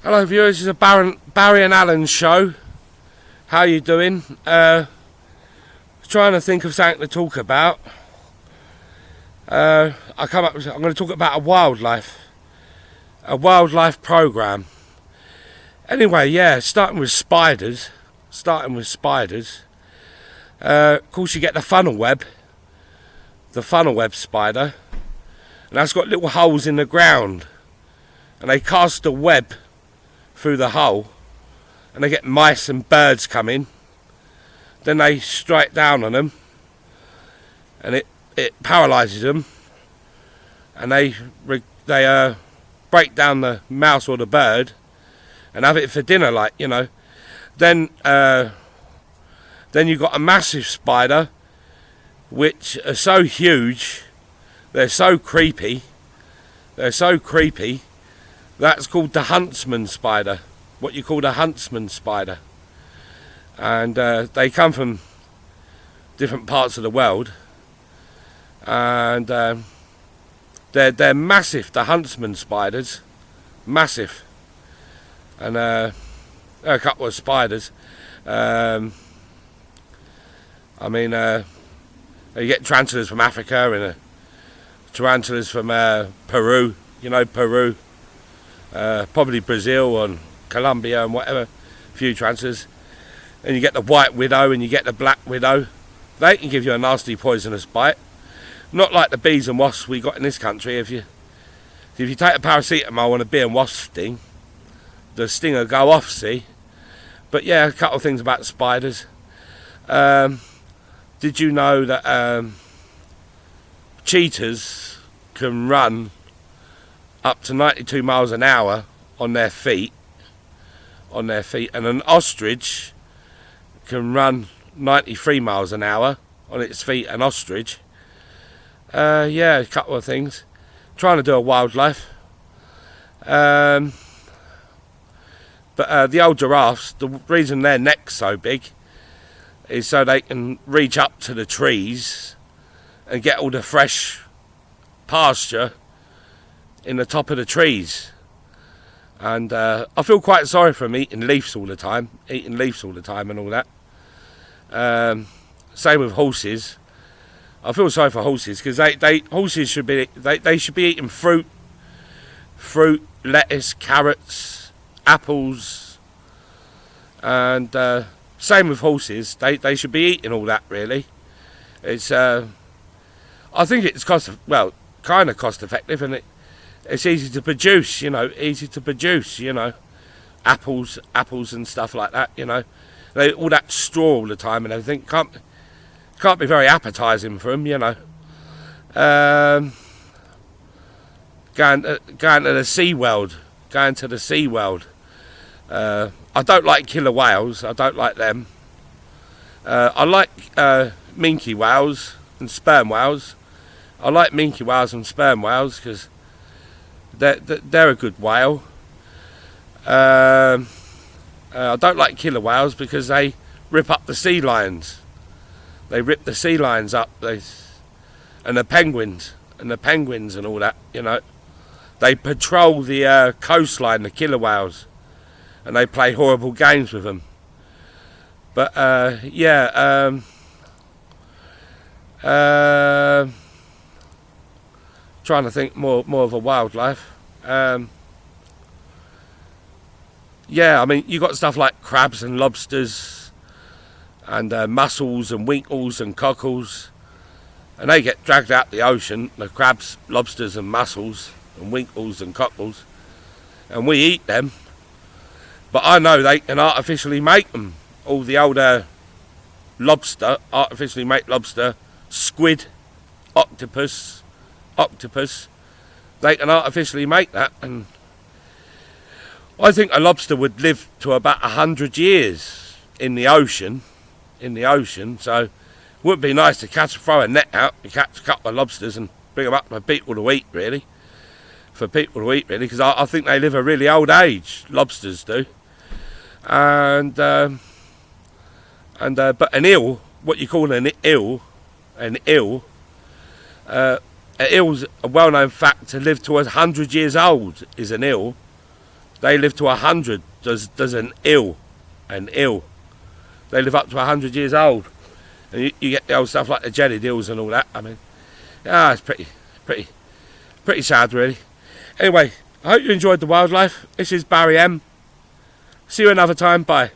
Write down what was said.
Hello viewers, this is a Barry and Alan show. How you doing? Trying to think of something to talk about. I'm going to talk about a wildlife program. Anyway, yeah, starting with spiders. Of course, you get the funnel web spider, and that's got little holes in the ground, and they cast a web through the hole, and they get mice and birds coming. Then they strike down on them, and it paralyses them, and they break down the mouse or the bird and have it for dinner, like, you know. Then you've got a massive spider, which are so huge, they're so creepy. That's called the huntsman spider, what you call the huntsman spider. And they come from different parts of the world. And they're massive, the huntsman spiders. Massive. And there are a couple of spiders. You get tarantulas from Africa and tarantulas from Peru. You know, Peru. Probably Brazil and Colombia and whatever, a few tarantulas. And you get the white widow and you get the black widow. They can give you a nasty poisonous bite. Not like the bees and wasps we got in this country. If you take a paracetamol and a bee and wasp sting, the sting will go off, see. But yeah, a couple of things about spiders. Did you know that cheetahs can run up to 92 miles an hour on their feet, and an ostrich can run 93 miles an hour on its feet, an ostrich. Yeah, a couple of things. Trying to do a wildlife. But the old giraffes, the reason their neck's so big is so they can reach up to the trees and get all the fresh pasture in the top of the trees. And I feel quite sorry for them eating leaves all the time and all that. Same with horses. I feel sorry for horses because horses should be eating fruit, lettuce, carrots, apples, and same with horses. They should be eating all that, really. It's I think it's kind of cost effective, and it's easy to produce, apples and stuff like that, all that straw all the time and everything can't be very appetising for them, going to the sea world, I don't like killer whales. I don't like them. I like minke whales and sperm whales. I like minke whales and sperm whales because they're a good whale. I don't like killer whales because they rip up the sea lions. They rip the sea lions up, and the penguins and all that. They patrol the coastline, the killer whales, and they play horrible games with them. But trying to think more of a wildlife. You got stuff like crabs and lobsters and mussels and winkles and cockles, and they get dragged out the ocean, the crabs, lobsters and mussels and winkles and cockles, and we eat them. But I know they can artificially make them. All the older artificially make lobster, squid, octopus, they can artificially make that, and I think a lobster would live to about 100 years in the ocean, so it would be nice to throw a net out and catch a couple of lobsters and bring them up for people to eat, really, because I think they live a really old age, lobsters do. And but an eel, what you call an eel, An eel's a well-known fact to live to 100 years old is an eel. They live to 100. There's an eel. They live up to 100 years old. And you get the old stuff like the jellied eels and all that. I mean, it's pretty sad, really. Anyway, I hope you enjoyed the wildlife. This is Barry M. See you another time. Bye.